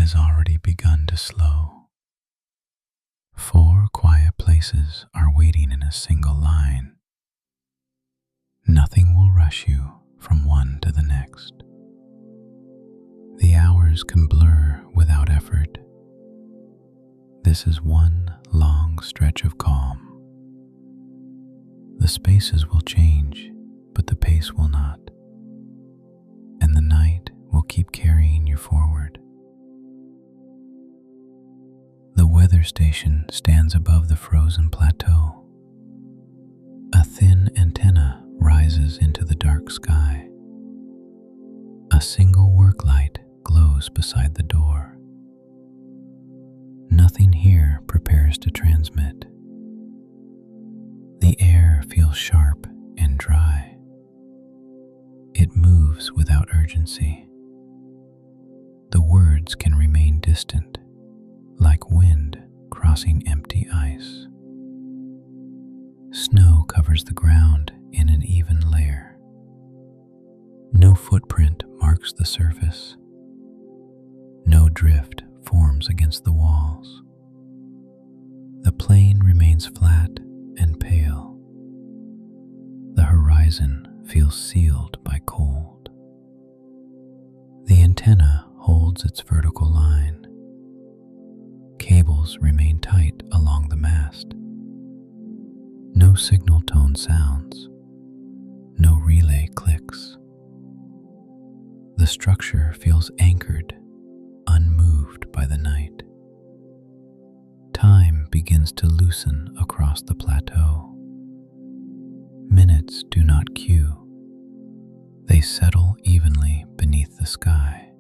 has already begun to slow. 4 quiet places are waiting in a single line. Nothing will rush you from one to the next. The hours can blur without effort. This is one long stretch of calm. The spaces will change, but the pace will not. And the night will keep carrying you forward. The weather station stands above the frozen plateau. A thin antenna rises into the dark sky. A single work light glows beside the door. Nothing here prepares to transmit. The air feels sharp and dry. It moves without urgency. The words can remain distant, like wind crossing empty ice. Snow covers the ground in an even layer. No footprint marks the surface. No drift forms against the walls. The plain remains flat and pale. The horizon feels sealed by cold. The antenna holds its vertical line. Cables remain tight along the mast. No signal tone sounds. No relay clicks. The structure feels anchored, unmoved by the night. Time begins to loosen across the plateau. Minutes do not queue. They settle evenly beneath the sky.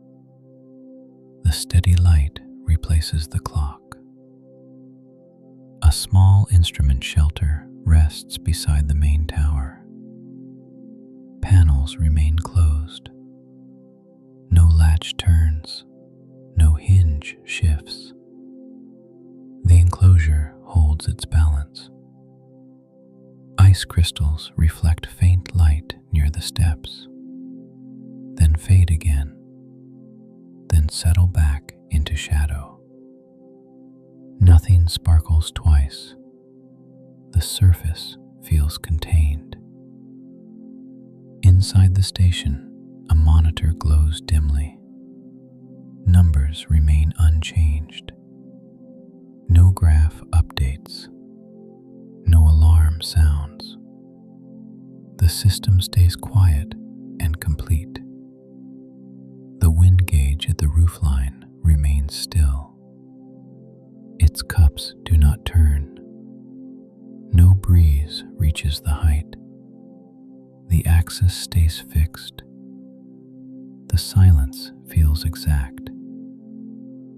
The steady light replaces the clock. A small instrument shelter rests beside the main tower. Panels remain closed. No latch turns. No hinge shifts. The enclosure holds its balance. Ice crystals reflect faint light near the steps, then fade again, then settle back into shadow. Nothing sparkles twice. The surface feels contained. Inside the station, a monitor glows dimly. Numbers remain unchanged. No graph updates. No alarm sounds. The system stays quiet and complete. The wind gauge at the roofline remains still. Its cups do not turn. No breeze reaches the height. The axis stays fixed. The silence feels exact.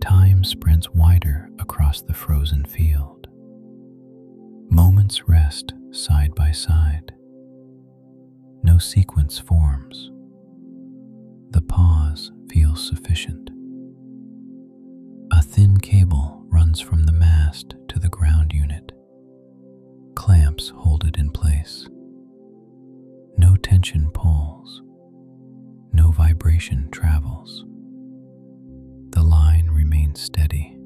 Time sprints wider across the frozen field. Moments rest side by side. No sequence forms. The pause feels sufficient. A thin cable runs from the mast to the ground unit. Clamps hold it in place. No tension pulls. No vibration travels. The line remains steady.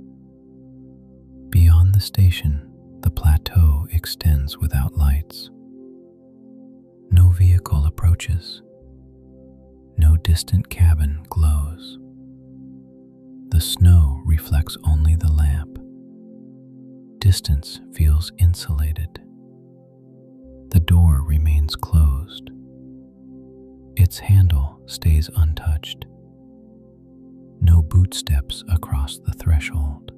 Beyond the station, the plateau extends without lights. No vehicle approaches. No distant cabin glows. The snow reflects only the lamp. Distance feels insulated. The door remains closed. Its handle stays untouched. No boot steps across the threshold.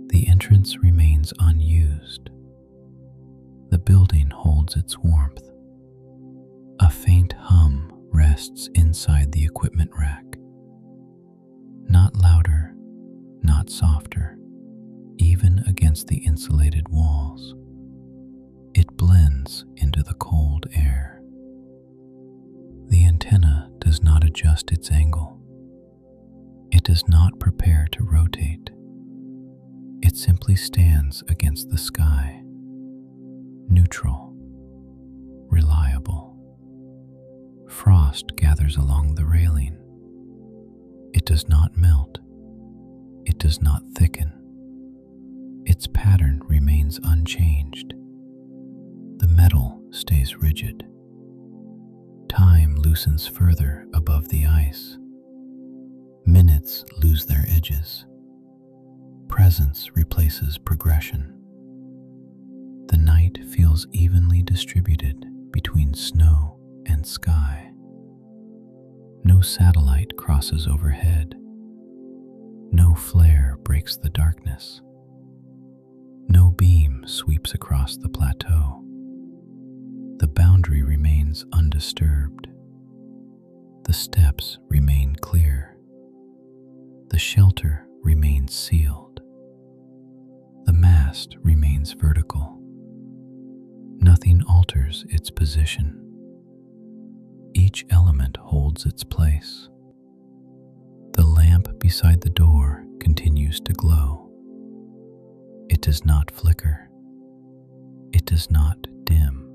The entrance remains unused. The building holds its warmth. A faint hum rests inside the equipment rack. Not louder, not softer, even against the insulated walls. It blends into the cold air. The antenna does not adjust its angle. It does not prepare to rotate. It simply stands against the sky, neutral, reliable. Frost gathers along the railing. It does not melt, It does not thicken. Its pattern remains unchanged. The metal stays rigid. Time loosens further above the ice. Minutes lose their edges. Presence replaces progression. The night feels evenly distributed between snow and sky. No satellite crosses overhead. No flare breaks the darkness. No beam sweeps across the plateau. The boundary remains undisturbed. The steps remain clear. The shelter remains sealed. The mast remains vertical. Nothing alters its position. Each element holds its place. The lamp beside the door continues to glow. It does not flicker. It does not dim.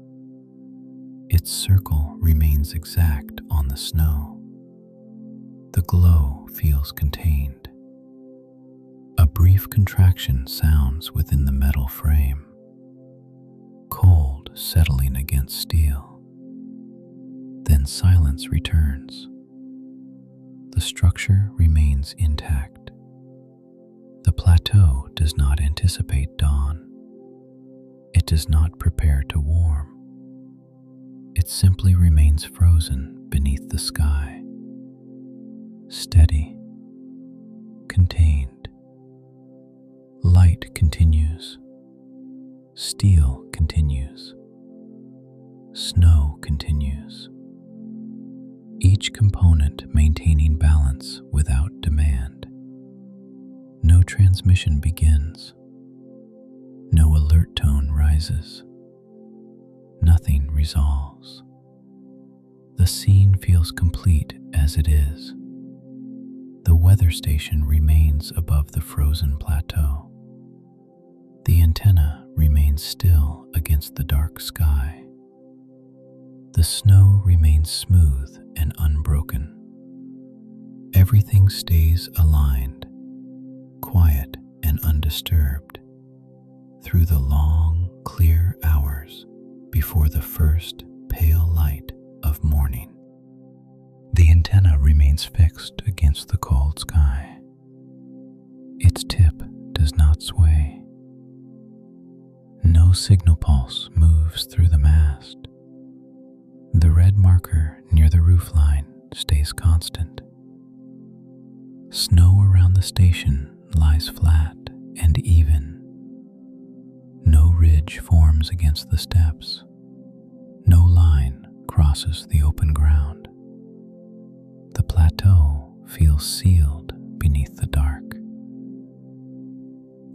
Its circle remains exact on the snow. The glow feels contained. A brief contraction sounds within the metal frame. Cold settling against steel. Then silence returns. The structure remains intact. The plateau does not anticipate dawn. It does not prepare to warm. It simply remains frozen beneath the sky. Steady. Contained. Light continues. Steel continues. Snow continues. Each component maintaining balance without demand. No transmission begins. No alert tone rises. Nothing resolves. The scene feels complete as it is. The weather station remains above the frozen plateau. The antenna remains still against the dark sky. The snow remains smooth and unbroken. Everything stays aligned, quiet and undisturbed, through the long, clear hours before the first pale light of morning. The antenna remains fixed against the cold sky. Its tip does not sway. No signal pulse moves through the mast. The red marker near the roofline stays constant. Snow around the station lies flat and even. No ridge forms against the steps. No line crosses the open ground. The plateau feels sealed beneath the dark.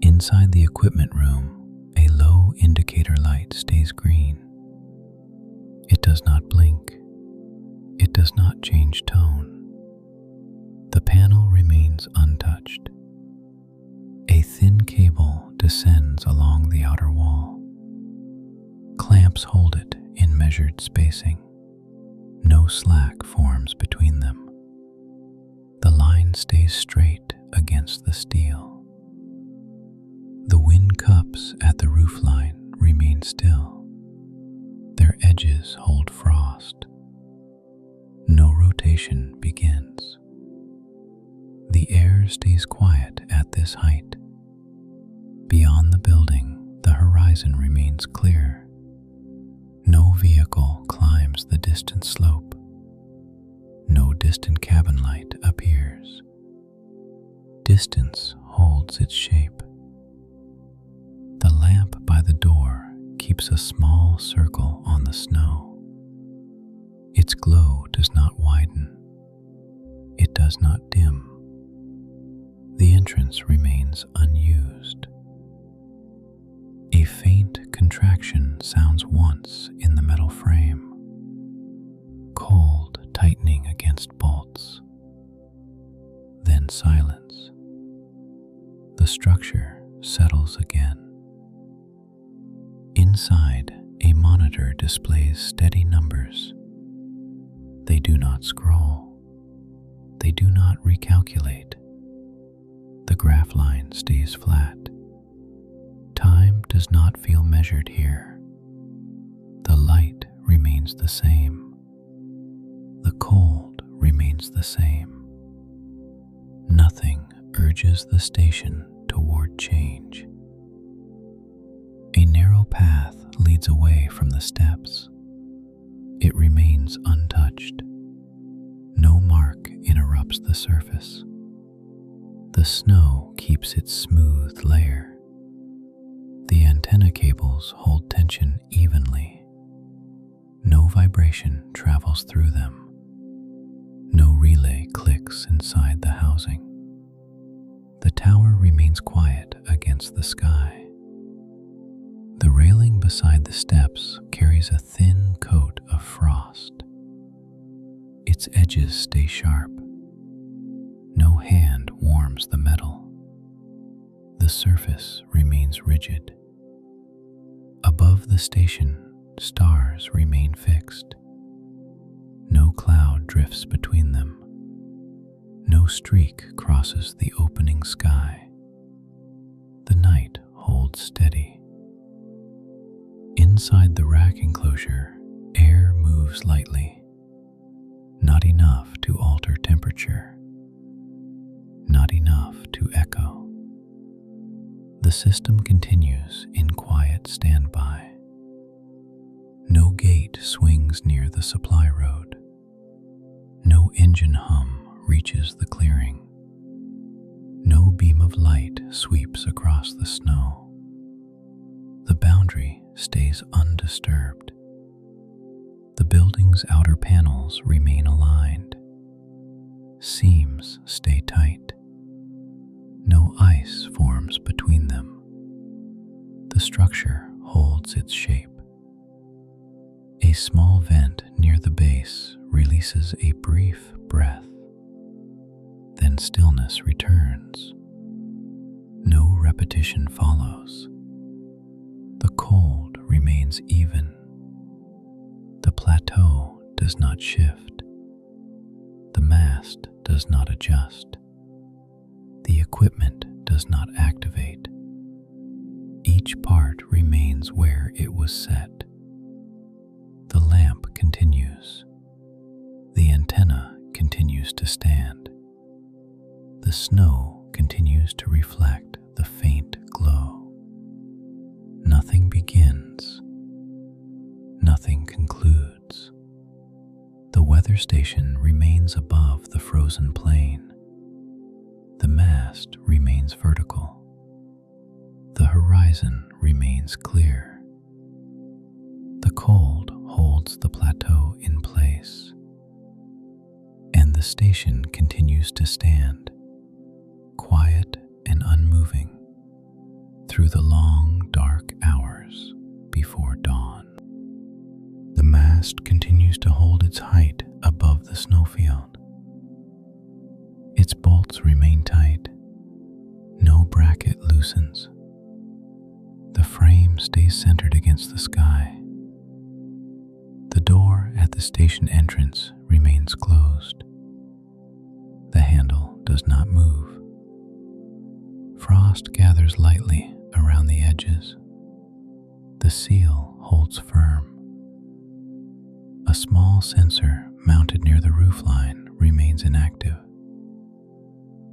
Inside the equipment room, a low indicator light stays green. It does not blink. It does not change tone. The panel remains untouched. A thin cable descends along the outer wall. Clamps hold it in measured spacing. No slack forms between them. The line stays straight against the steel. The wind cups at the roofline remain still. Their edges hold frost. No rotation begins. The air stays quiet at this height. Beyond the building, the horizon remains clear. No vehicle climbs the distant slope. No distant cabin light appears. Distance holds its shape. The lamp by the door keeps a small circle on the snow. Its glow does not widen. It does not dim. The entrance remains unused. A faint contraction sounds once in the metal frame. Cold tightening against bolts. Then silence. The structure settles again. Inside, a monitor displays steady numbers. They do not scroll. They do not recalculate. The graph line stays flat. Time does not feel measured here. The light remains the same. The cold remains the same. Nothing urges the station toward change. A narrow path leads away from the steps. It remains untouched. No mark interrupts the surface. The snow keeps its smooth layer. The antenna cables hold tension evenly. No vibration travels through them. No relay clicks inside the housing. The tower remains quiet against the sky. The railing beside the steps carries a thin coat of frost. Its edges stay sharp. No hand warms the metal. The surface remains rigid. Above the station, stars remain fixed. No cloud drifts between them. No streak crosses the opening sky. The night holds steady. Inside the rack enclosure, air moves lightly. Not enough to alter temperature. Not enough to echo. The system continues in quiet standby. No gate swings near the supply road. No engine hum reaches the clearing. No beam of light sweeps across the snow. The boundary stays undisturbed. The building's outer panels remain aligned. Seams stay tight. No ice forms between them. The structure holds its shape. A small vent near the base releases a brief breath. Then stillness returns. No repetition follows. The cold remains even. The plateau does not shift. The mast does not adjust. The equipment does not activate. Each part remains where it was set. The lamp continues. The antenna continues to stand. The snow continues to reflect the faint glow. Nothing begins. Nothing concludes. The weather station remains above the frozen plain. The mast remains vertical. The horizon remains clear. The cold holds the plateau in place. And the station continues to stand, quiet and unmoving, through the long, dark hours before dawn. The mast continues to hold its height above the snowfield. Its bolts remain tight. No bracket loosens. The frame stays centered against the sky. The door at the station entrance remains closed. The handle does not move. Frost gathers lightly around the edges. The seal holds firm. A small sensor mounted near the roofline remains inactive.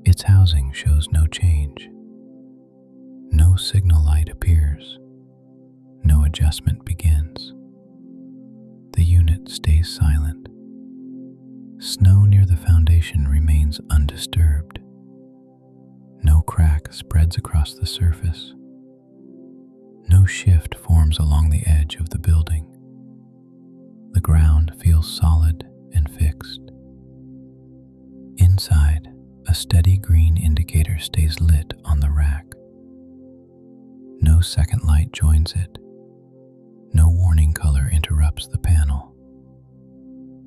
Its housing shows no change. No signal light appears. No adjustment begins. The unit stays silent. Snow near the foundation remains undisturbed. No crack spreads across the surface. No shift forms along the edge of the building. The ground feels solid and fixed. Inside, a steady green indicator stays lit on the rack. No second light joins it. No warning color interrupts the panel.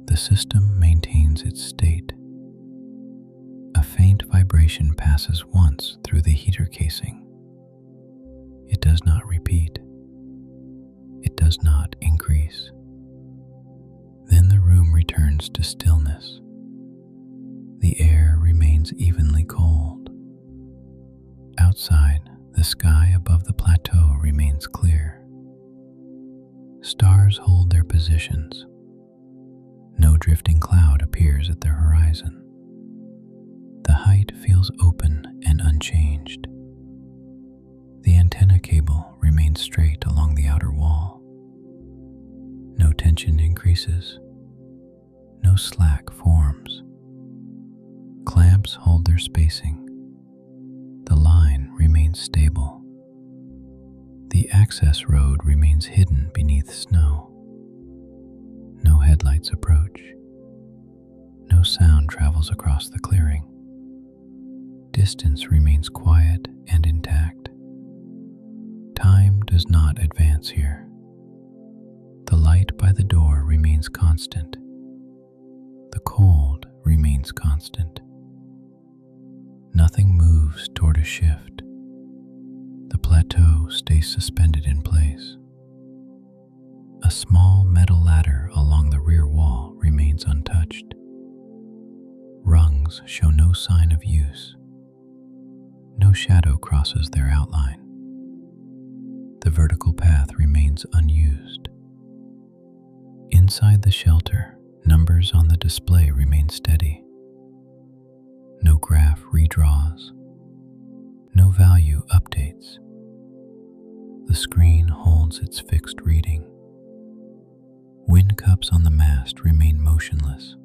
The system maintains its state. A faint vibration passes once through the heater casing. It does not repeat. It does not increase. Then the room returns to stillness. The air remains evenly cold. The sky above the plateau remains clear. Stars hold their positions. No drifting cloud appears at the horizon. The height feels open and unchanged. The antenna cable remains straight along the outer wall. No tension increases. No slack forms. Clamps hold their spacing. The line remains stable. The access road remains hidden beneath snow. No headlights approach. No sound travels across the clearing. Distance remains quiet and intact. Time does not advance here. The light by the door remains constant. The cold remains constant. Nothing moves toward a shift. The plateau stays suspended in place. A small metal ladder along the rear wall remains untouched. Rungs show no sign of use. No shadow crosses their outline. The vertical path remains unused. Inside the shelter, numbers on the display remain steady. No graph redraws. No value updates. The screen holds its fixed reading. Wind cups on the mast remain motionless.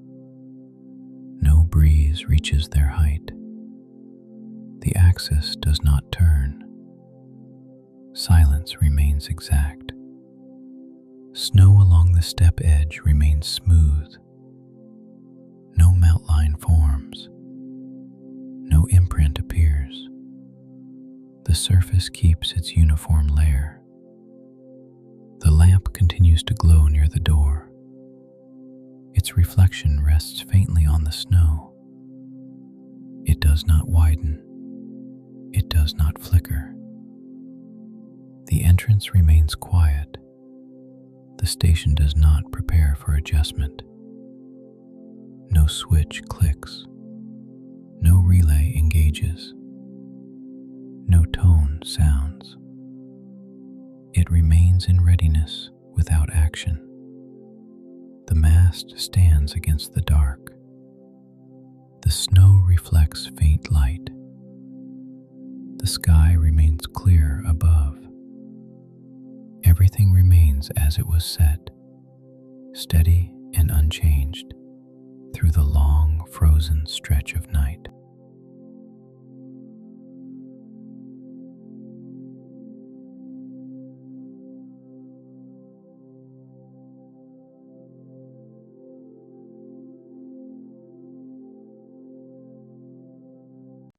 No breeze reaches their height. The axis does not turn. Silence remains exact. Snow along the step edge remains smooth. No outline forms. No imprint appears. The surface keeps its uniform layer. The lamp continues to glow near the door. Its reflection rests faintly on the snow. It does not widen. It does not flicker. The entrance remains quiet. The station does not prepare for adjustment. No switch clicks. No relay engages. No tone sounds. It remains in readiness without action. The mast stands against the dark. The snow reflects faint light. The sky remains clear above. Everything remains as it was set, steady and unchanged, through the long, frozen stretch of night.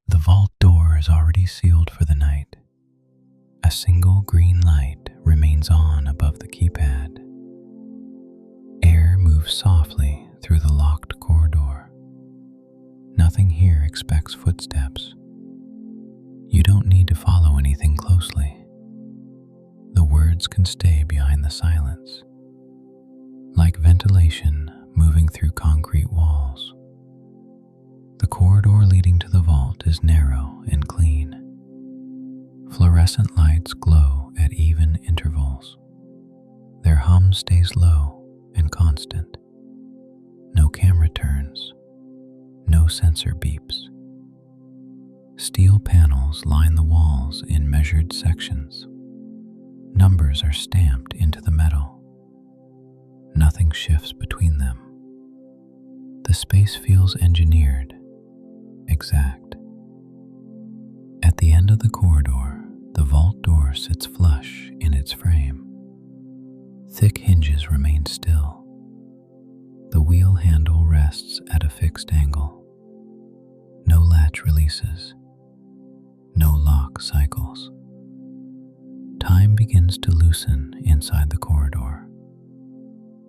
The vault door is already sealed for the night. A single green light remains on above the keypad. Air moves softly through the locked corridor. Nothing here expects footsteps. You don't need to follow anything closely. The words can stay behind the silence, like ventilation moving through concrete walls. The corridor leading to the vault is narrow and clean. Fluorescent lights glow at even intervals. Their hum stays low and constant. No camera turns. No sensor beeps. Steel panels line the walls in measured sections. Numbers are stamped into the metal. Nothing shifts between them. The space feels engineered, exact. At the end of the corridor, the vault door sits flush in its frame. Thick hinges remain still. The wheel handle rests at a fixed angle. No latch releases. No lock cycles. Time begins to loosen inside the corridor.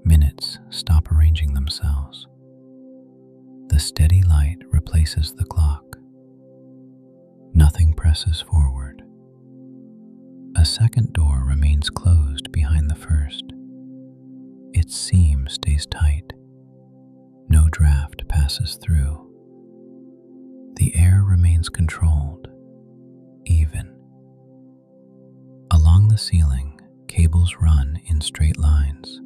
Minutes stop arranging themselves. The steady light replaces the clock. Nothing presses forward. A second door remains closed behind the first. Its seam stays tight. No draft passes through. The air remains controlled, even. the ceiling, cables run in straight lines.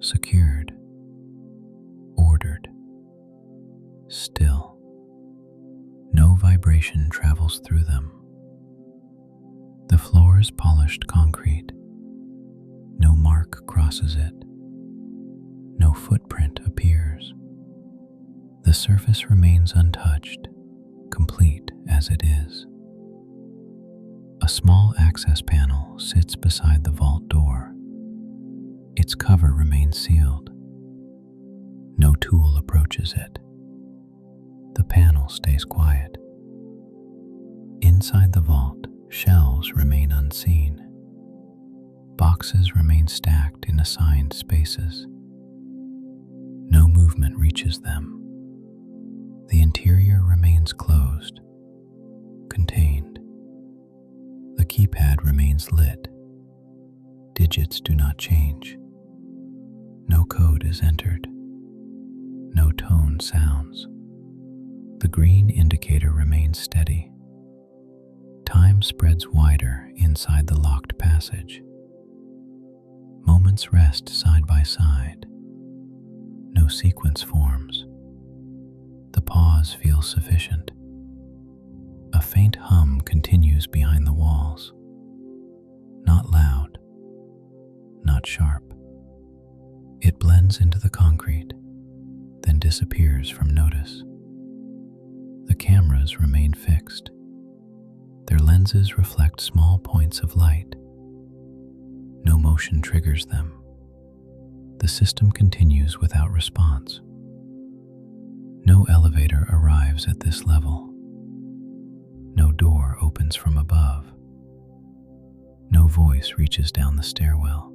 Secured, ordered, still. No vibration travels through them. The floor is polished concrete. No mark crosses it. No footprint appears. The surface remains untouched, complete as it is. A small access panel sits beside the vault door. Its cover remains sealed. No tool approaches it. The panel stays quiet. Inside the vault, shelves remain unseen. Boxes remain stacked in assigned spaces. No movement reaches them. The interior remains closed, contained. The keypad remains lit. Digits do not change. No code is entered. No tone sounds. The green indicator remains steady. Time spreads wider inside the locked passage. Moments rest side by side. No sequence forms. The pause feels sufficient. A faint hum continues behind the walls. Not loud, not sharp. It blends into the concrete, then disappears from notice. The cameras remain fixed. Their lenses reflect small points of light. No motion triggers them. The system continues without response. No elevator arrives at this level. No door opens from above. No voice reaches down the stairwell.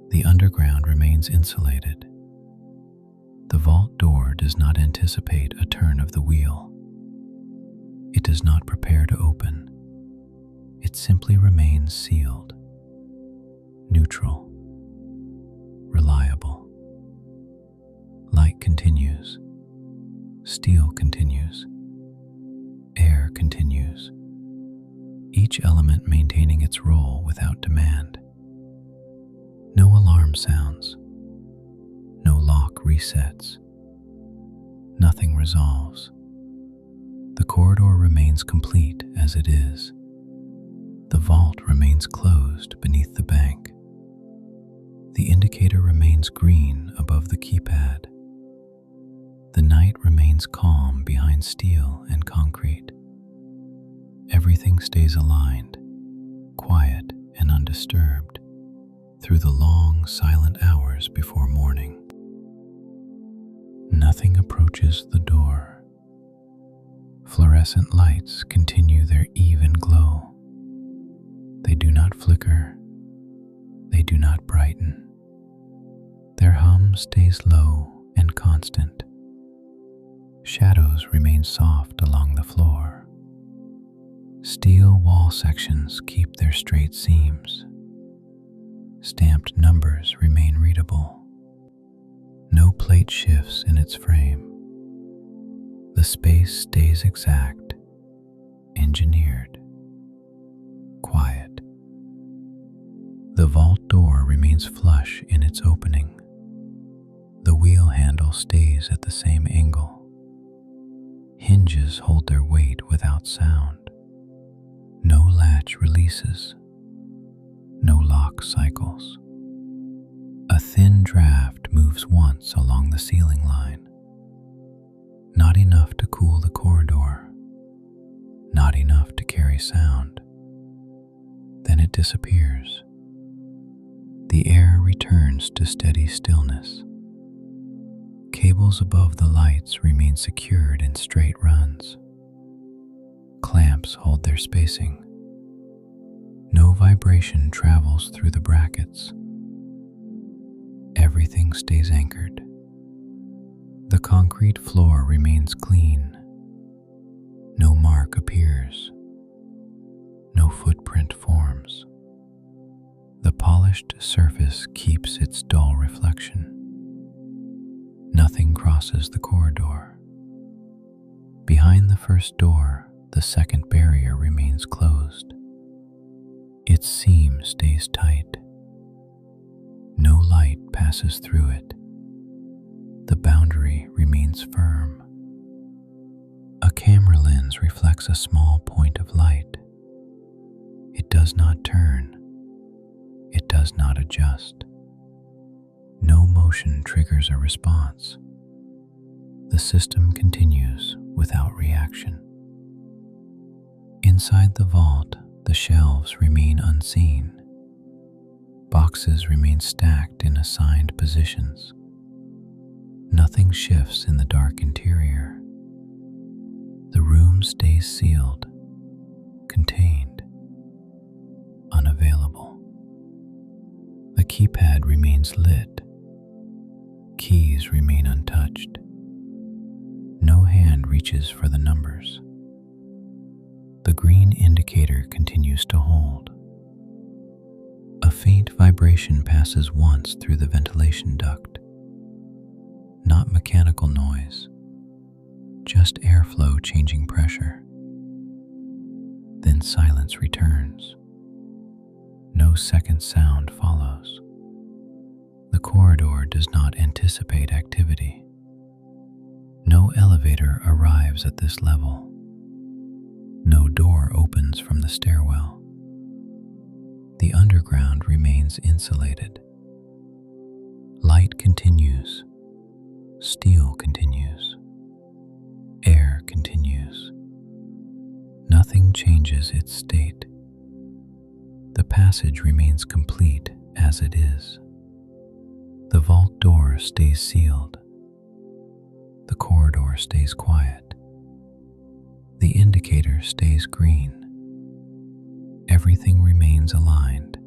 The underground remains insulated. The vault door does not anticipate a turn of the wheel. It does not prepare to open. It simply remains sealed, neutral, reliable. Light continues. Steel continues. Air continues. Each element maintaining its role without demand. No alarm sounds. No lock resets. Nothing resolves. The corridor remains complete as it is. The vault remains closed beneath the bank. The indicator remains green above the keypad. The night remains calm behind steel and concrete. Everything stays aligned, quiet and undisturbed, through the long, silent hours before morning. Nothing approaches the door. Fluorescent lights continue their even glow. They do not flicker. They do not brighten. Their hum stays low and constant. Shadows remain soft along the floor. Steel wall sections keep their straight seams. Stamped numbers remain readable. No plate shifts in its frame. The space stays exact, engineered, quiet. The vault door remains flush in its opening. The wheel handle stays at the same angle. Hinges hold their weight without sound. No latch releases. No lock cycles. A thin draft moves once along the ceiling line. Not enough to cool the corridor. Not enough to carry sound. Then it disappears. The air returns to steady stillness. Cables above the lights remain secured in straight runs. Clamps hold their spacing. No vibration travels through the brackets. Everything stays anchored. The concrete floor remains clean. No mark appears. No footprint forms. The polished surface keeps its dull reflection. Nothing crosses the corridor. Behind the first door, the second barrier remains closed. Its seam stays tight. No light passes through it. The boundary remains firm. A camera lens reflects a small point of light. It does not turn. It does not adjust. No motion triggers a response. The system continues without reaction. Inside the vault, the shelves remain unseen. Boxes remain stacked in assigned positions. Nothing shifts in the dark interior. The room stays sealed, contained, unavailable. The keypad remains lit. Keys remain untouched. No hand reaches for the numbers. The green indicator continues to hold. A faint vibration passes once through the ventilation duct. Not mechanical noise, just airflow changing pressure. Then silence returns. No second sound follows. The corridor does not anticipate activity. No elevator arrives at this level. No door opens from the stairwell. The underground remains insulated. Light continues. Steel continues. Air continues. Nothing changes its state. The passage remains complete as it is. The vault door stays sealed. The corridor stays quiet. The indicator stays green. Everything remains aligned,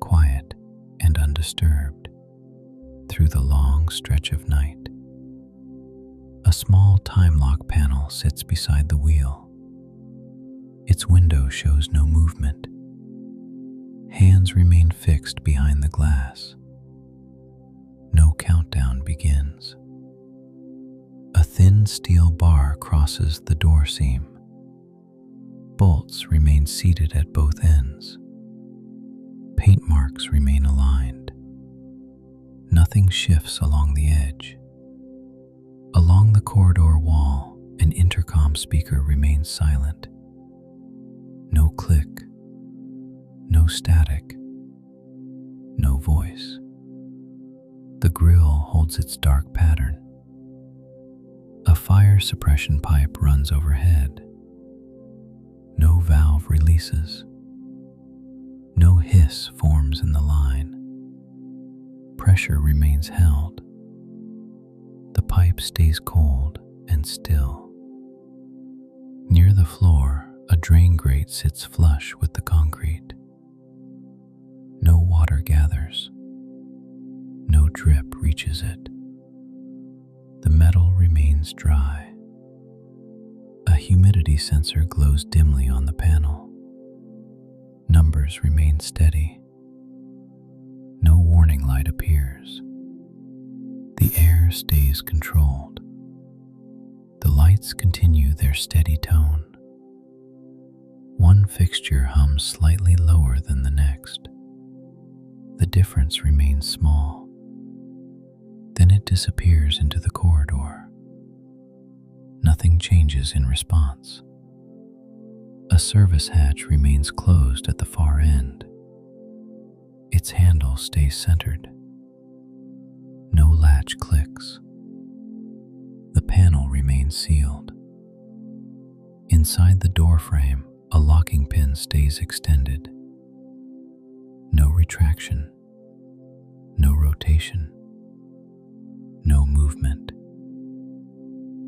quiet and undisturbed through the long stretch of night. A small time lock panel sits beside the wheel. Its window shows no movement. Hands remain fixed behind the glass. No countdown begins. A thin steel bar crosses the door seam. Bolts remain seated at both ends. Paint marks remain aligned. Nothing shifts along the edge. Along the corridor wall, an intercom speaker remains silent. No click, no static, no voice. The grill holds its dark pattern. A fire suppression pipe runs overhead. No valve releases. No hiss forms in the line. Pressure remains held. The pipe stays cold and still. Near the floor, a drain grate sits flush with the concrete. No water gathers. No drip reaches it. The metal remains dry. A humidity sensor glows dimly on the panel. Numbers remain steady. No warning light appears. The air stays controlled. The lights continue their steady tone. One fixture hums slightly lower than the next. The difference remains small. Then it disappears into the corridor. Nothing changes in response. A service hatch remains closed at the far end. Its handle stays centered. No latch clicks. The panel remains sealed. Inside the door frame, a locking pin stays extended. No retraction. No rotation. No movement.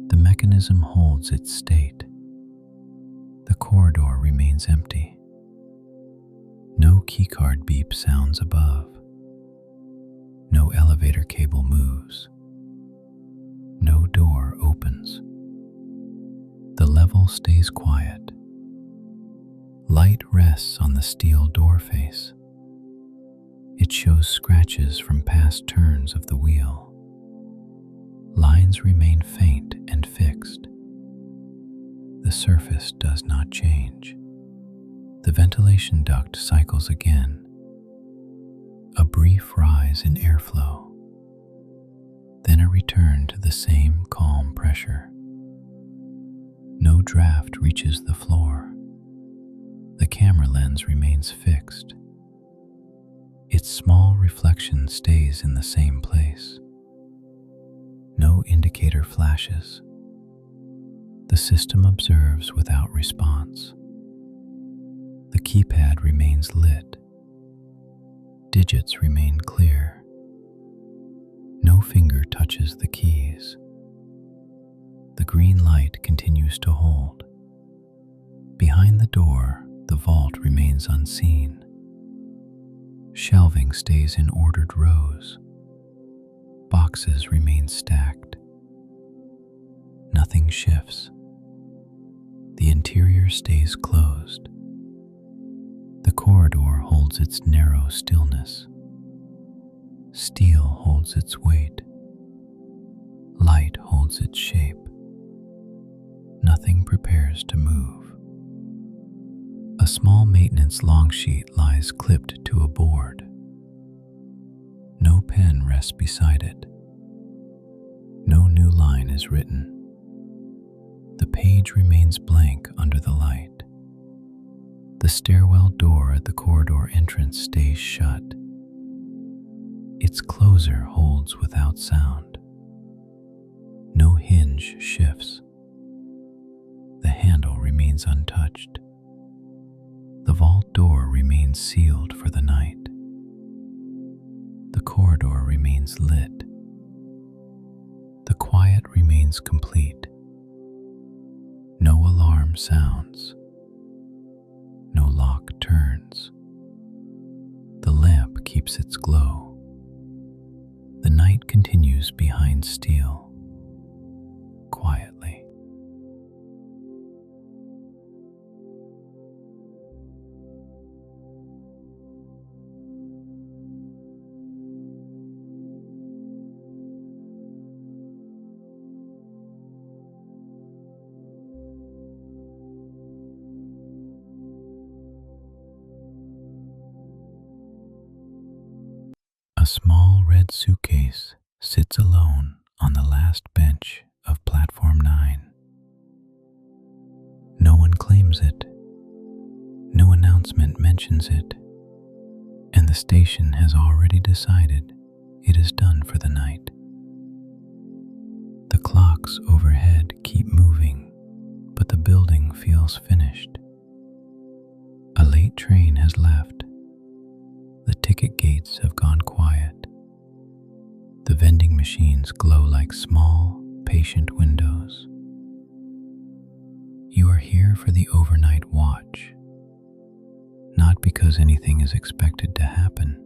The mechanism holds its state. The corridor remains empty. No keycard beep sounds above. No elevator cable moves. No door opens. The level stays quiet. Light rests on the steel door face. It shows scratches from past turns of the wheel. Lines remain faint and fixed. The surface does not change. The ventilation duct cycles again, a brief rise in airflow, then a return to the same calm pressure. No draft reaches the floor. The camera lens remains fixed. Its small reflection stays in the same place. No indicator flashes. The system observes without response. The keypad remains lit. Digits remain clear. No finger touches the keys. The green light continues to hold. Behind the door, the vault remains unseen. Shelving stays in ordered rows. Boxes remain stacked. Nothing shifts. The interior stays closed. The corridor holds its narrow stillness. Steel holds its weight. Light holds its shape. Nothing prepares to move. A small maintenance long sheet lies clipped to a board. No pen rests beside it. No new line is written. The page remains blank under the light. The stairwell door at the corridor entrance stays shut. Its closer holds without sound. No hinge shifts. The handle remains untouched. The vault door remains sealed for the night. The corridor remains lit. The quiet remains complete. No alarm sounds. No lock turns. The lamp keeps its glow. The night continues behind steel, quietly. A small red suitcase sits alone on the last bench of Platform 9. No one claims it. No announcement mentions it. And the station has already decided it is done for the night. The clocks overhead keep moving, but the building feels finished. A late train has left. The ticket gates have gone quiet. The vending machines glow like small, patient windows. You are here for the overnight watch, not because anything is expected to happen,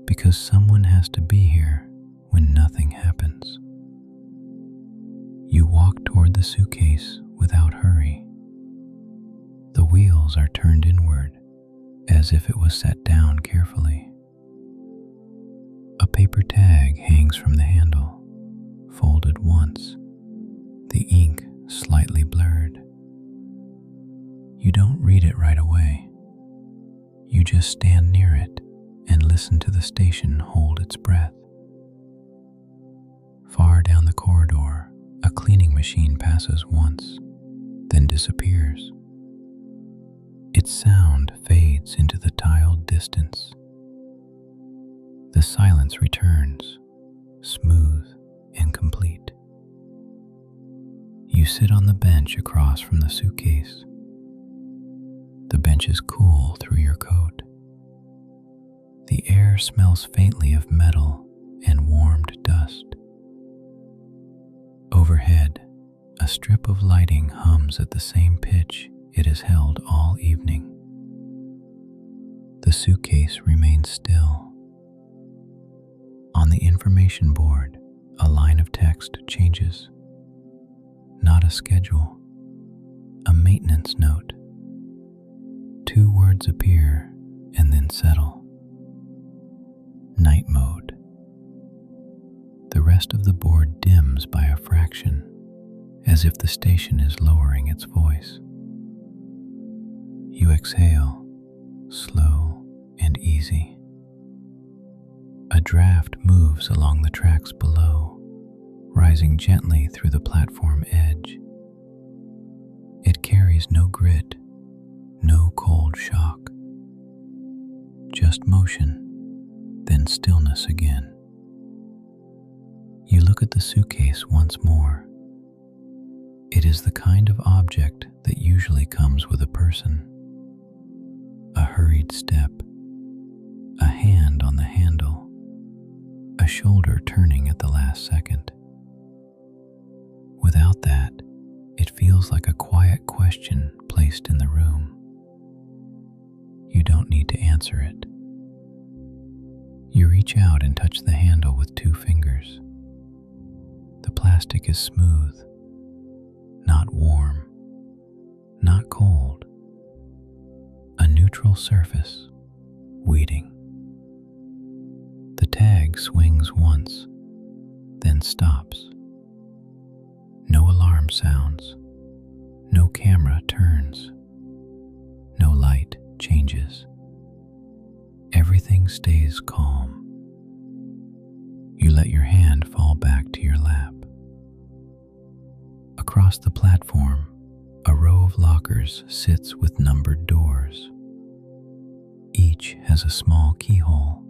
because someone has to be here when nothing happens. You walk toward the suitcase without hurry. The wheels are turned inward, as if it was set down carefully. A paper tag hangs from the handle, folded once, the ink slightly blurred. You don't read it right away. You just stand near it and listen to the station hold its breath. Far down the corridor, a cleaning machine passes once, then disappears. Its sound fades into the tiled distance. The silence returns, smooth and complete. You sit on the bench across from the suitcase. The bench is cool through your coat. The air smells faintly of metal and warmed dust. Overhead, a strip of lighting hums at the same pitch it has held all evening. The suitcase remains still. On the information board, a line of text changes. Not a schedule, a maintenance note. 2 words appear and then settle. Night mode. The rest of the board dims by a fraction, as if the station is lowering its voice. You exhale, slow and easy. A draft moves along the tracks below, rising gently through the platform edge. It carries no grit, no cold shock. Just motion, then stillness again. You look at the suitcase once more. It is the kind of object that usually comes with a person. A hurried step, a hand on the handle, a shoulder turning at the last second. Without that, it feels like a quiet question placed in the room. You don't need to answer it. You reach out and touch the handle with 2 fingers. The plastic is smooth, not warm, not cold. A neutral surface, waiting. The tag swings once, then stops. No alarm sounds, no camera turns, no light changes. Everything stays calm. You let your hand fall back to your lap. Across the platform, a row of lockers sits with numbered doors. Each has a small keyhole,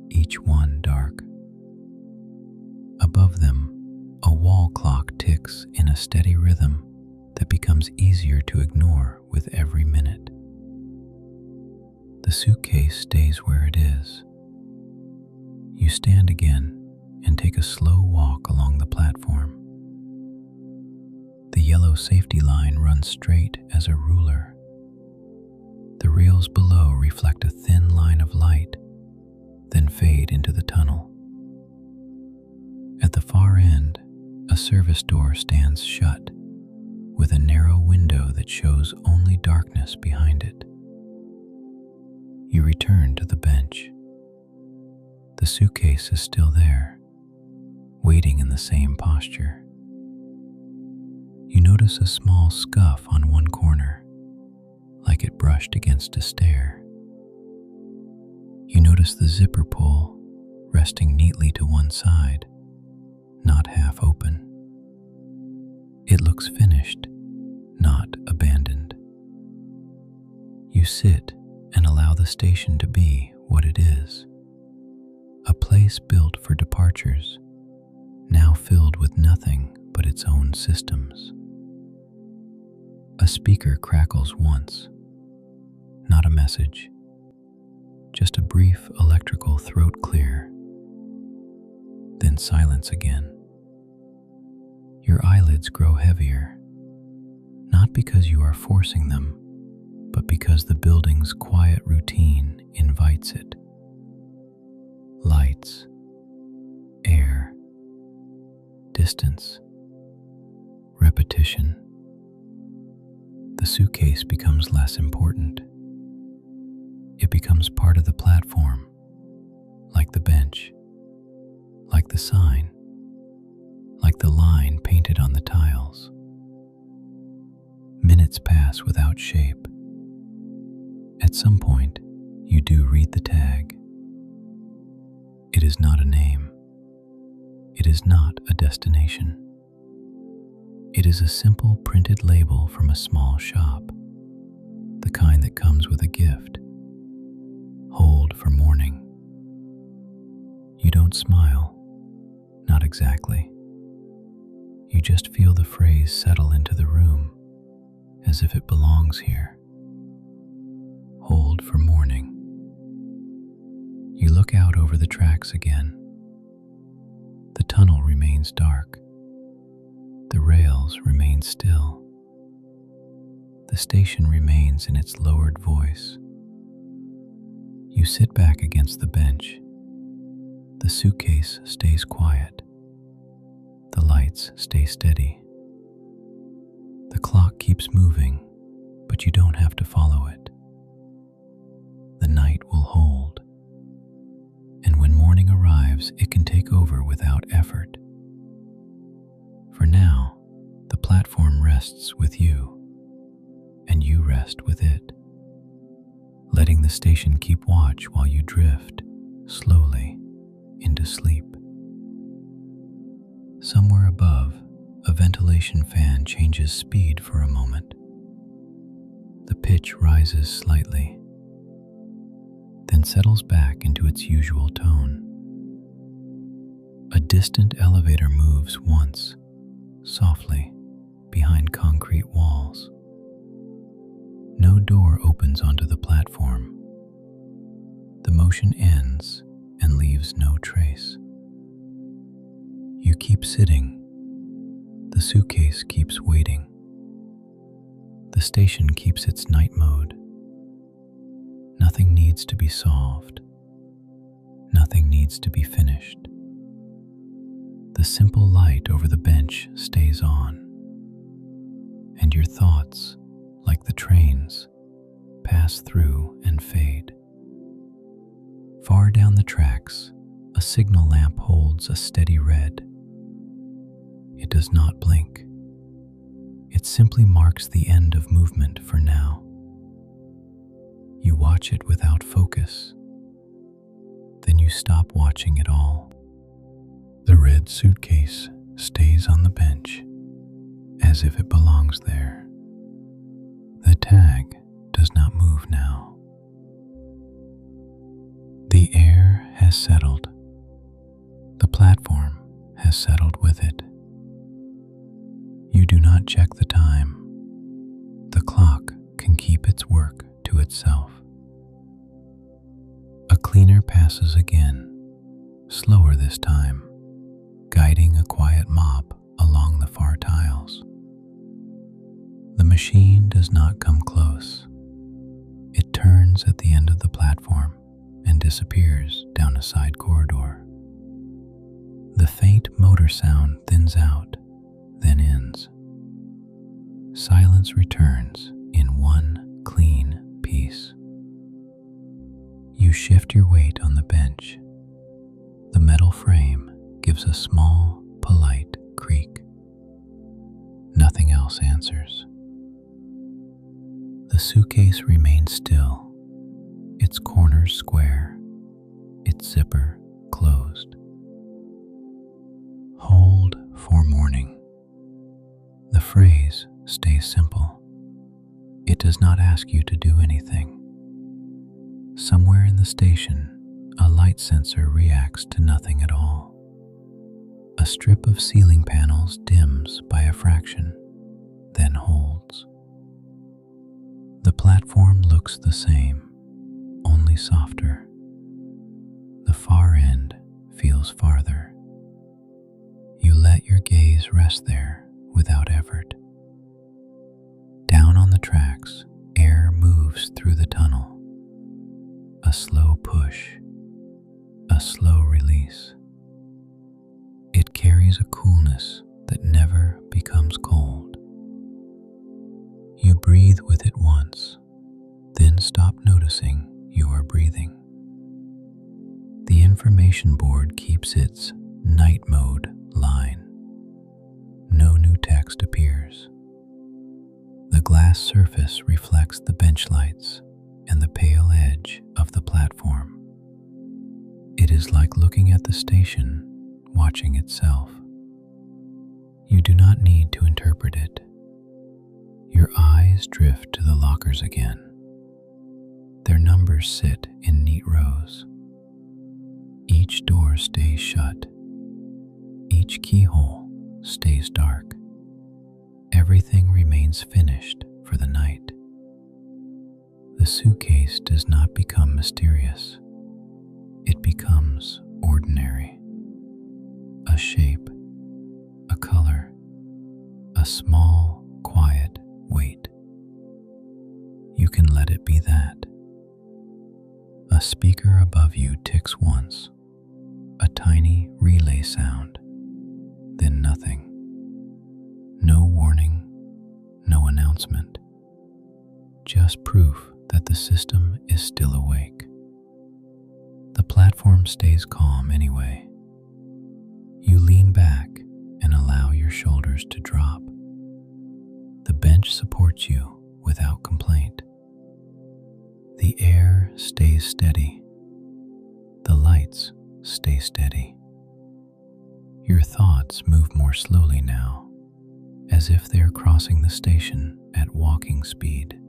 each one dark. Above them, a wall clock ticks in a steady rhythm that becomes easier to ignore with every minute. The suitcase stays where it is. You stand again and take a slow walk along the platform. The yellow safety line runs straight as a ruler. The rails below reflect a thin line of light, then fade into the tunnel. At the far end, a service door stands shut, with a narrow window that shows only darkness behind it. You return to the bench. The suitcase is still there, waiting in the same posture. You notice a small scuff on one corner, like it brushed against a stair. You notice the zipper pull resting neatly to one side, not half open. It looks finished, not abandoned. You sit and allow the station to be what it is, a place built for departures, now filled with nothing but its own systems. A speaker crackles once, not a message, just a brief electrical throat clear, then silence again. Your eyelids grow heavier, not because you are forcing them, but because the building's quiet routine invites it. Lights, air, distance, repetition. The suitcase becomes less important. It becomes part of the platform, like the bench, like the sign, like the line painted on the tiles. Minutes pass without shape. At some point, you do read the tag. It is not a name. It is not a destination. It is a simple printed label from a small shop, the kind that comes with a gift. Hold for morning. You don't smile, not exactly. You just feel the phrase settle into the room, as if it belongs here. Hold for morning. You look out over the tracks again. The tunnel remains dark. The rails remain still. The station remains in its lowered voice. You sit back against the bench. The suitcase stays quiet. The lights stay steady. The clock keeps moving, but you don't have to follow it. The night will hold. And when morning arrives, it can take over without effort. For now, the platform rests with you, and you rest with it. the station keep watch while you drift slowly into sleep. Somewhere above, a ventilation fan changes speed for a moment. The pitch rises slightly, then settles back into its usual tone. A distant elevator moves once, softly, behind concrete walls. No door opens onto the platform. The motion ends and leaves no trace. You keep sitting. The suitcase keeps waiting. The station keeps its night mode. Nothing needs to be solved. Nothing needs to be finished. The simple light over the bench stays on, and your thoughts, like the trains, pass through and fade. Far down the tracks, a signal lamp holds a steady red. It does not blink. It simply marks the end of movement for now. You watch it without focus. Then you stop watching at all. The red suitcase stays on the bench, as if it belongs there. The tag does not move now. The air has settled. The platform has settled with it. You do not check the time. The clock can keep its work to itself. A cleaner passes again, slower this time, guiding a quiet mop along the far tiles. The machine does not come close. It turns at the end of the platform and disappears down a side corridor. The faint motor sound thins out, then ends. Silence returns in one clean piece. You shift your weight on the bench. The metal frame gives a small, polite creak. Nothing else answers. The suitcase remains still, its corners square, its zipper closed. Hold for morning. The phrase stays simple. It does not ask you to do anything. Somewhere in the station, a light sensor reacts to nothing at all. A strip of ceiling panels dims by a fraction, then holds. The platform looks the same, only softer. The far end feels farther. You let your gaze rest there without effort. Down on the tracks, air moves through the tunnel. A slow push, a slow release. It carries a coolness that never becomes cold. You breathe with it once, then stop noticing you are breathing. The information board keeps its night mode line. No new text appears. The glass surface reflects the bench lights and the pale edge of the platform. It is like looking at the station, watching itself. You do not need to interpret it. Your eyes drift to the lockers again. Their numbers sit in neat rows. Each door stays shut. Each keyhole stays dark. Everything remains finished for the night. The suitcase does not become mysterious. It becomes ordinary. A shape, a color, a small, quiet weight. You can let it be that. A speaker above you ticks once, a tiny relay sound, then nothing. No warning, no announcement. Just proof that the system is still awake. The platform stays calm anyway. You lean back and allow your shoulders to drop. The bench supports you without complaint. The air stays steady. The lights stay steady. Your thoughts move more slowly now, as if they are crossing the station at walking speed.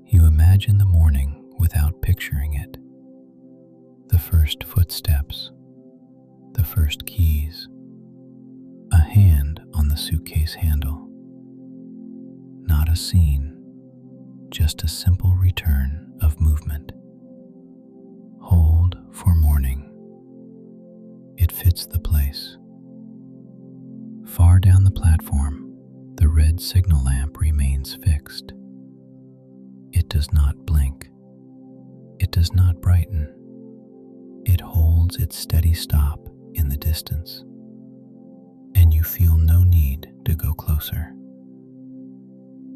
You imagine the morning without picturing it. The first footsteps, the first keys, a hand on the suitcase handle. Not a scene, just a simple return of movement. Hold for morning. It fits the place. Far down the platform, the red signal lamp remains fixed. It does not blink. It does not brighten. It holds its steady stop in the distance, and you feel no need to go closer.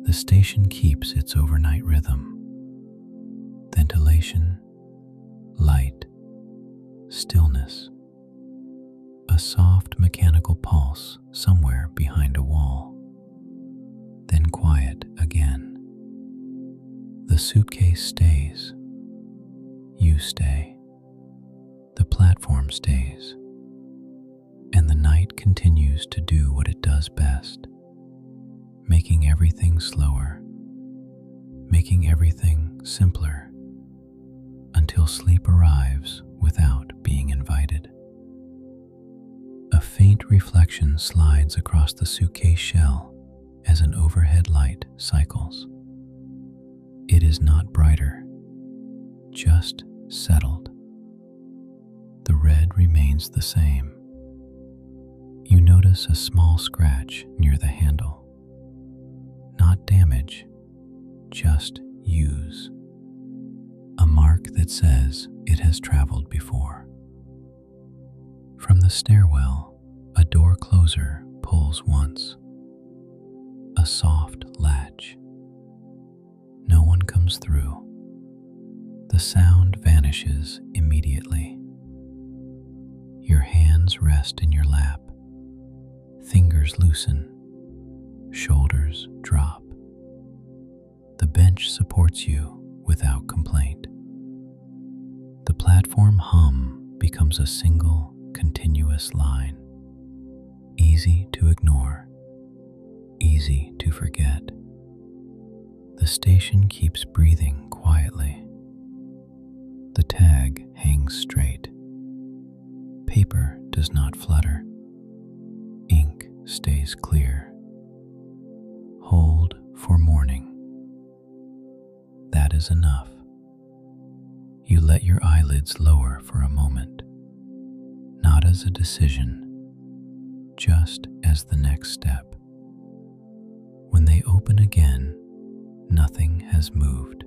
The station keeps its overnight rhythm. Ventilation, light, stillness. A soft mechanical pulse somewhere behind a wall. Then quiet again. The suitcase stays. You stay. The platform stays. And the night continues to do what it does best, making everything slower, making everything simpler, until sleep arrives without being invited. A faint reflection slides across the suitcase shell as an overhead light cycles. It is not brighter, just settled. The red remains the same. You notice a small scratch near the handle. Not damage, just use. A mark that says it has traveled before. From the stairwell, a door closer pulls once. A soft latch. No one comes through. The sound vanishes immediately. Your hands rest in your lap. Fingers loosen. Shoulders drop. The bench supports you without complaint. The platform hum becomes a single, continuous line. Easy to ignore. Easy to forget. The station keeps breathing quietly. The tag hangs straight. Paper does not flutter. Ink stays clear. Hold for morning. That is enough. You let your eyelids lower for a moment, not as a decision, just as the next step. When they open again, nothing has moved.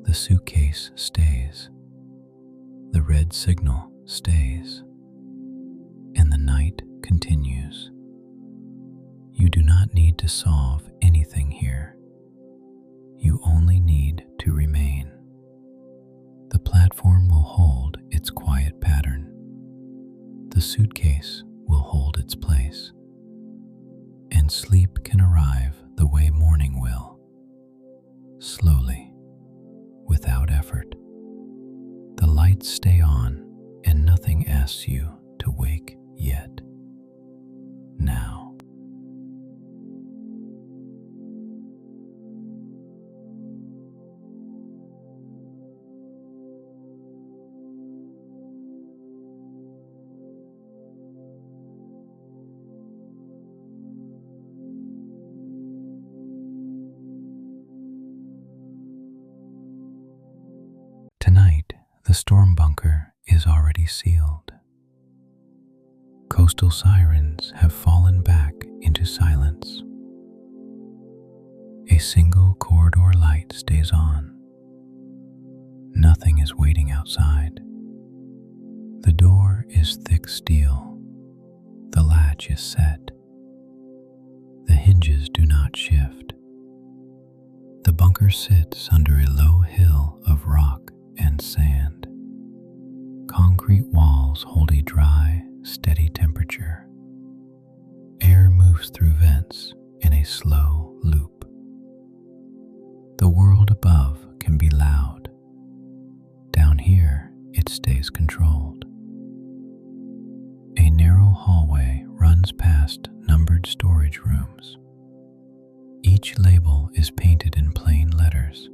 The suitcase stays. The red signal stays. And the night continues. You do not need to solve anything here. You only need to remain. The platform will hold its quiet pattern. The suitcase will hold its place. And sleep can arrive the way morning will. Slowly, without effort. The lights stay on and nothing asks you to wake yet. Now. Tonight, the storm bunker is already sealed. Coastal sirens have fallen back into silence. A single corridor light stays on. Nothing is waiting outside. The door is thick steel. The latch is set. The hinges do not shift. The bunker sits under a low hill of rock and sand. Concrete walls hold a dry, steady temperature. Air moves through vents in a slow loop. The world above can be loud it stays controlled. A narrow hallway runs past numbered storage rooms. Each label is painted in plain letters.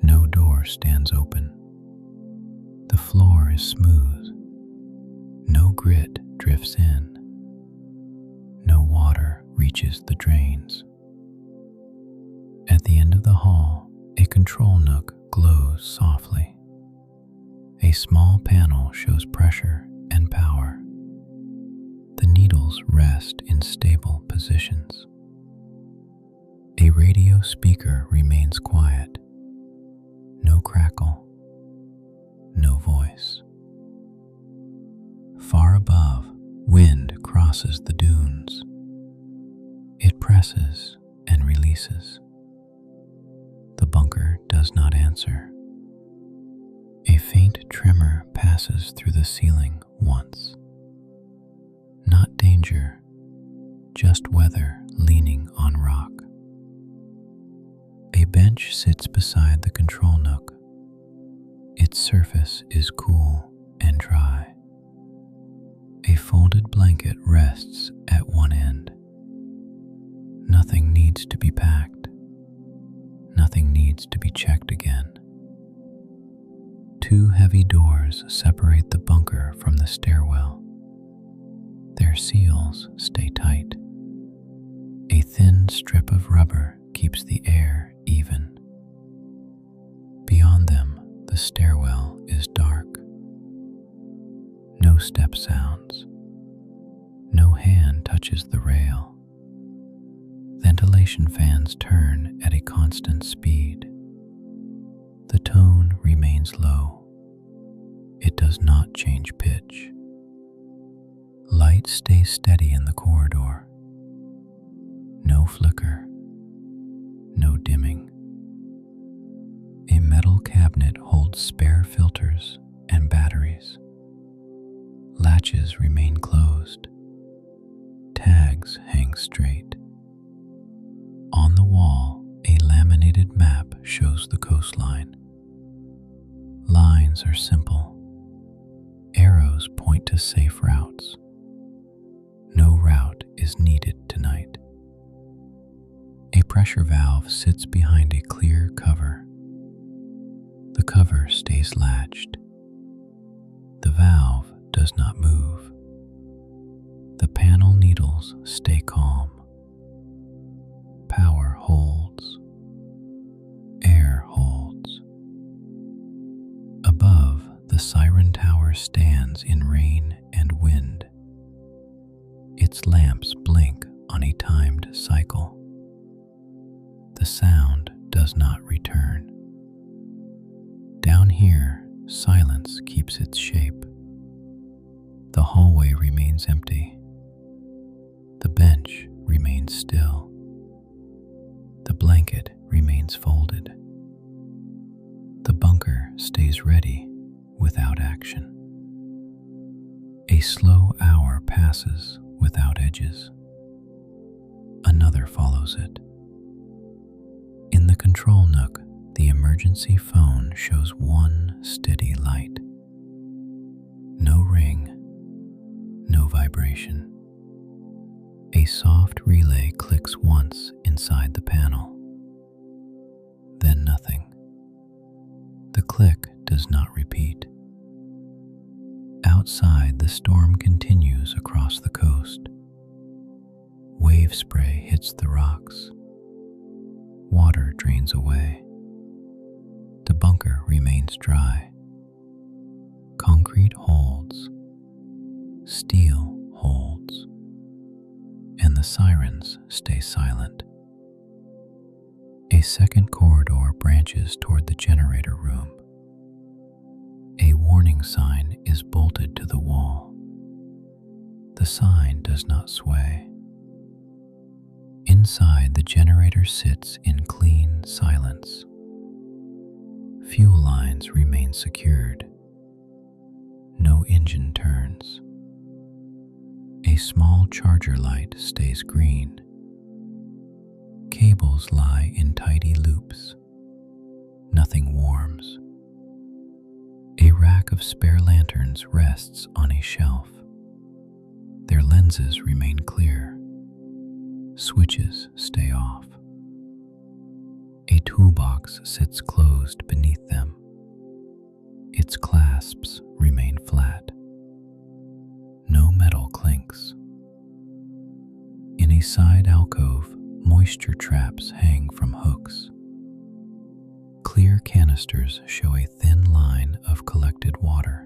No door stands open. The floor is smooth. No grit drifts in. No water reaches the drains. At the end of the hall, a control nook glows softly. A small panel shows pressure and power. The needles rest in stable positions. A radio speaker remains quiet. No crackle. No voice. Far above, wind crosses the dunes. It presses and releases. The bunker does not answer. A faint tremor passes through the ceiling once. Not danger, just weather leaning on rock. A bench sits beside the control nook. Its surface is cool and dry. A folded blanket rests at one end. Nothing needs to be packed. Nothing needs to be checked again. Two heavy doors separate the bunker from the stairwell. Their seals stay tight. A thin strip of rubber keeps the air even. Beyond them, the stairwell is dark. No step sounds. No hand touches the rail. Ventilation fans turn at a constant speed. The tone remains low. It does not change pitch. Light stays steady in the corridor. No flicker. No dimming. A metal cabinet holds spare filters and batteries. Latches remain closed. Tags hang straight. On the wall, a laminated map shows the coastline. Lines are simple. Arrows point to safe routes. No route is needed tonight. A pressure valve sits behind a clear cover. The cover stays latched. The valve does not move. The panel needles stay calm. Power holds. Air holds. Above, the siren tower stands in rain and wind. Its lamps blink on a timed cycle. The sound does not return. Down here, silence keeps its shape. The hallway remains empty. The bench remains still. The blanket remains folded. The bunker stays ready without action. A slow hour passes without edges. Another follows it. In the control nook, the emergency phone shows one steady light. No ring, no vibration. A soft relay clicks once inside the panel. Then nothing. The click does not repeat. Outside, the storm continues across the coast. Wave spray hits the rocks. Water drains away. The bunker remains dry. Concrete holds. Steel holds. And the sirens stay silent. A second corridor branches toward the generator room. A warning sign is bolted to the wall. The sign does not sway. Inside, the generator sits in clean silence. Fuel lines remain secured. No engine turns. A small charger light stays green. Cables lie in tidy loops. Nothing warms. A pack of spare lanterns rests on a shelf. Their lenses remain clear. Switches stay off. A toolbox sits closed beneath them. Its clasps remain flat. No metal clinks. In a side alcove, moisture traps hang from hooks. Clear canisters show a thin line of collected water.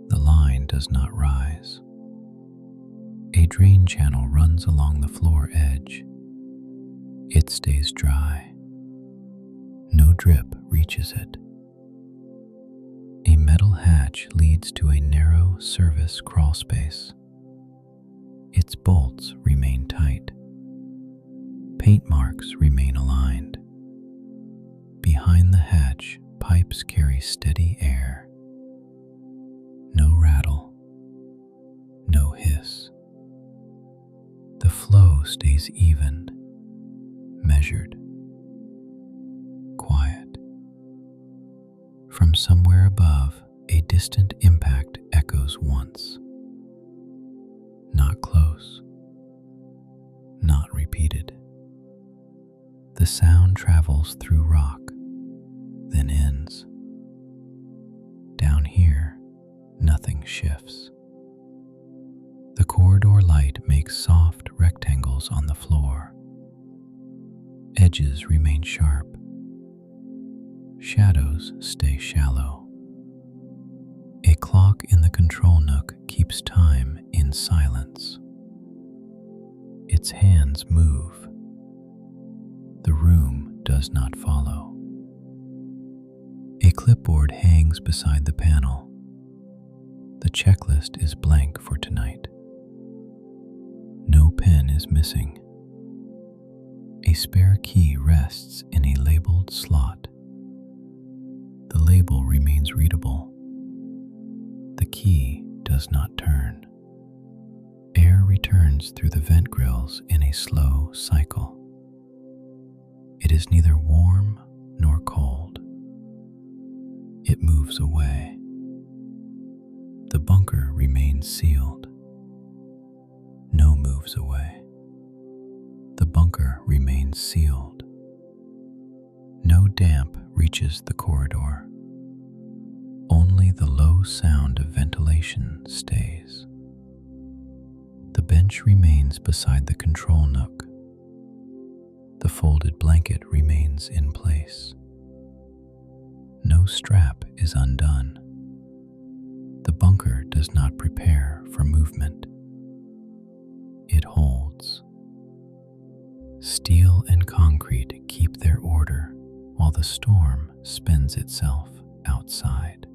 The line does not rise. A drain channel runs along the floor edge. It stays dry. No drip reaches it. A metal hatch leads to a narrow service crawlspace. Its bolts remain tight. Paint marks remain aligned. Behind the hatch, pipes carry steady air. No rattle. No hiss. The flow stays even, measured, quiet. From somewhere above, a distant impact echoes once. Not close, not repeated. The sound travels through rock, then ends. Down here, nothing shifts. The corridor light makes soft rectangles on the floor. Edges remain sharp. Shadows stay shallow. A clock in the control nook keeps time in silence. Its hands move. The room does not follow. A clipboard hangs beside the panel. The checklist is blank for tonight. No pen is missing. A spare key rests in a labeled slot. The label remains readable. The key does not turn. Air returns through the vent grills in a slow cycle. It is neither warm nor cold. It moves away. The bunker remains sealed. No moves away. The bunker remains sealed. No damp reaches the corridor. Only the low sound of ventilation stays. The bench remains beside the control nook. The folded blanket remains in place. No strap is undone. The bunker does not prepare for movement. It holds. Steel and concrete keep their order while the storm spends itself outside.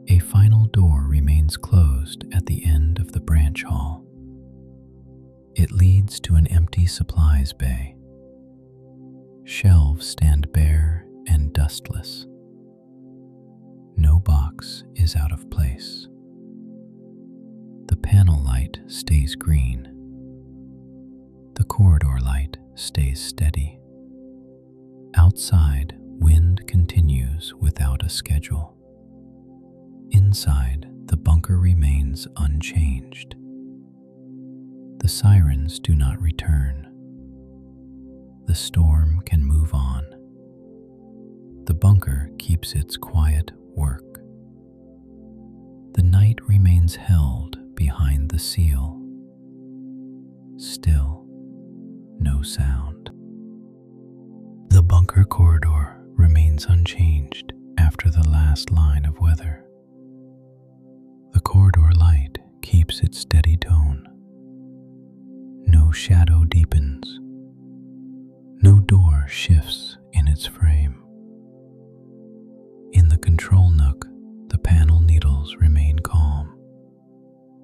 A final door remains closed at the end of the branch hall. It leads to an empty supplies bay. Shelves stand bare and dustless. No box is out of place. The panel light stays green. The corridor light stays steady. Outside, wind continues without a schedule. Inside, the bunker remains unchanged. The sirens do not return. The storm can move on. The bunker keeps its quiet work. The night remains held behind the seal. Still, no sound. The bunker corridor remains unchanged after the last line of weather. The corridor light keeps its steady tone. No shadow deepens. No door shifts in its frame. In the control nook, the panel needles remain calm.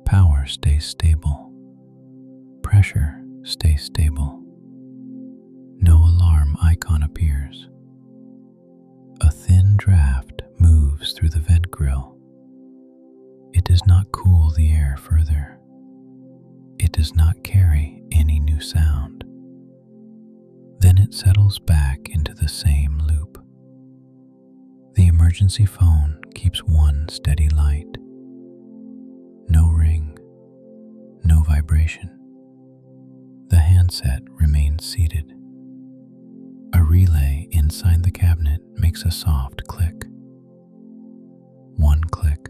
Power stays stable. Pressure stays stable. No alarm icon appears. A thin draft moves through the vent grill. It does not cool the air further. It does not carry any new sound. Then it settles back into the same loop. The emergency emergency phone keeps one steady light. No ring, no vibration. The handset remains seated. A relay inside the cabinet makes a soft click. One click,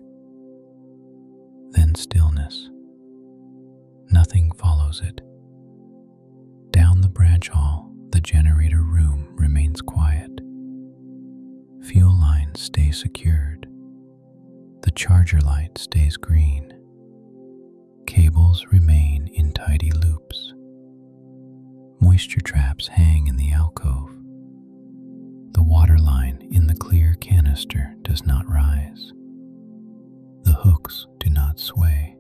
then stillness. Nothing follows it. Down the branch hall, the generator room remains quiet. Fuel lines stay secured. The charger light stays green. Cables remain in tidy loops. Moisture traps hang in the alcove. The water line in the clear canister does not rise. The hooks do not sway.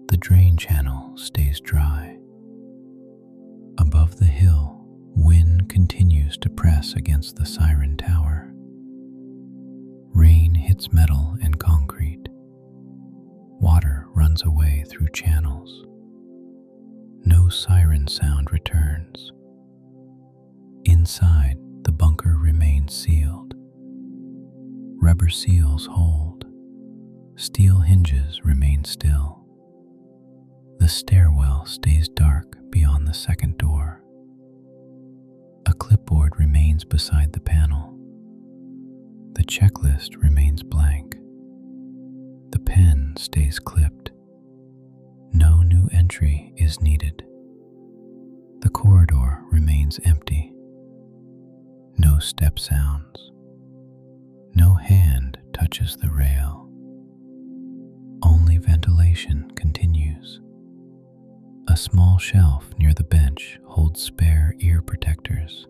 The drain channel stays dry. Above the hill, wind continues to press against the siren tower. Rain hits metal and concrete. Water runs away through channels. No siren sound returns. Inside, the bunker remains sealed. Rubber seals hold. Steel hinges remain still. The stairwell stays dark beyond the second door. A clipboard remains beside the panel. The checklist remains blank. The pen stays clipped. No new entry is needed. The corridor remains empty. No step sounds. No hand touches the rail. Only ventilation continues. A small shelf near the bench holds spare ear protectors.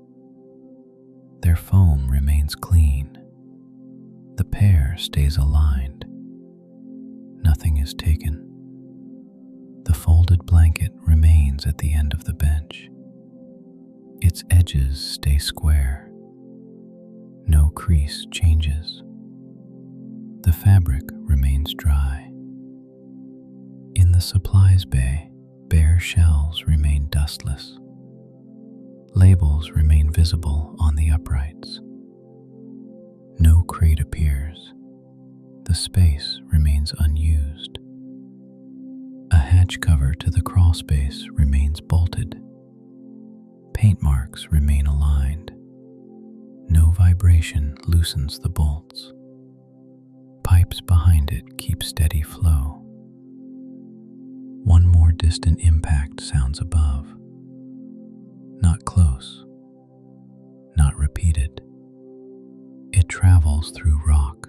Their foam remains clean. The pair stays aligned. Nothing is taken. The folded blanket remains at the end of the bench. Its edges stay square. No crease changes. The fabric remains dry. In the supplies bay, bare shelves remain dustless. Labels remain visible on the uprights. No crate appears. The space remains unused. A hatch cover to the crawl space remains bolted. Paint marks remain aligned. No vibration loosens the bolts. Pipes behind it keep steady flow. One more distant impact sounds above. Not close, not repeated. It travels through rock,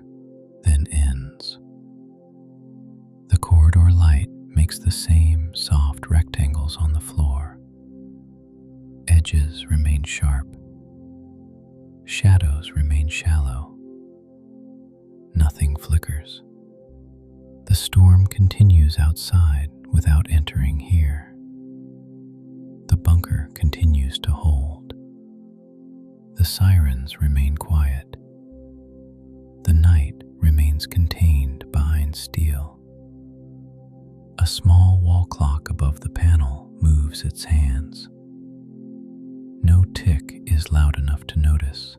then ends. The corridor light makes the same soft rectangles on the floor. Edges remain sharp. Shadows remain shallow. Nothing flickers. The storm continues outside without entering here. The bunker continues to hold. The sirens remain quiet. The night remains contained behind steel. A small wall clock above the panel moves its hands. No tick is loud enough to notice.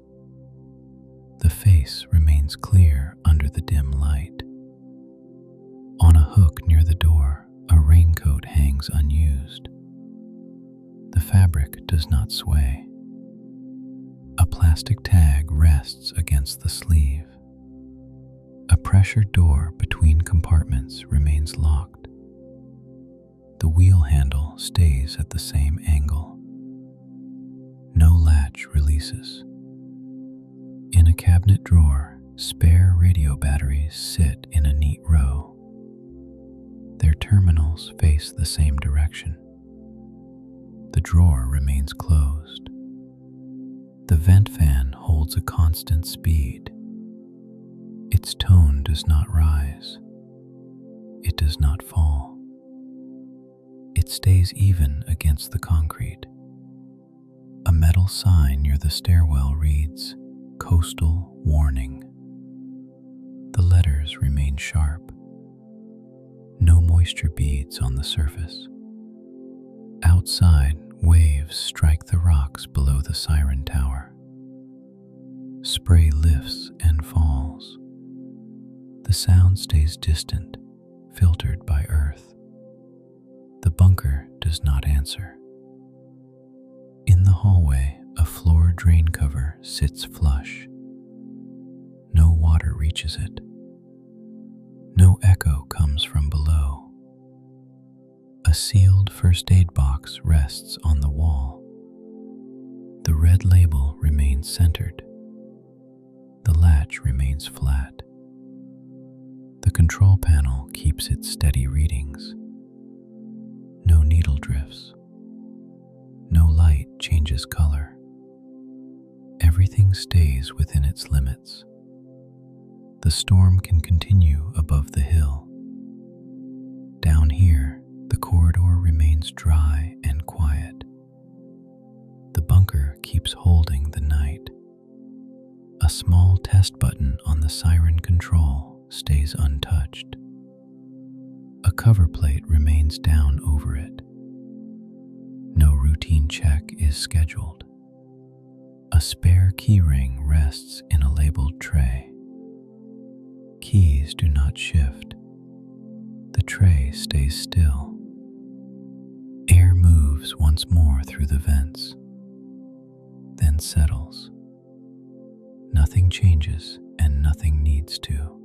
The face remains clear under the dim light. On a hook near the door, a raincoat hangs unused. The fabric does not sway. A plastic tag rests against the sleeve. A pressure door between compartments remains locked. The wheel handle stays at the same angle. No latch releases. In a cabinet drawer, spare radio batteries sit in a neat row. Their terminals face the same direction. The drawer remains closed. The vent fan holds a constant speed. Its tone does not rise. It does not fall. It stays even against the concrete. A metal sign near the stairwell reads, "Coastal Warning." The letters remain sharp. No moisture beads on the surface. Outside, waves strike the rocks below the siren tower. Spray lifts and falls. sound stays distant, filtered by earth. The bunker does not answer. In the hallway, a floor drain cover sits flush. No water reaches it. No echo comes from below. A sealed first aid box rests on the wall. The red label remains centered. The latch remains flat. The control panel keeps its steady readings. No needle drifts. No light changes color. Everything stays within its limits. The storm can continue above the hill. Down here, the corridor remains dry and quiet. The bunker keeps holding the night. A small test button on the siren control stays untouched. A cover plate remains down over it. No routine check is scheduled. A spare key ring rests in a labeled tray. Keys do not shift. The tray stays still. Air moves once more through the vents, then settles. Nothing changes and nothing needs to.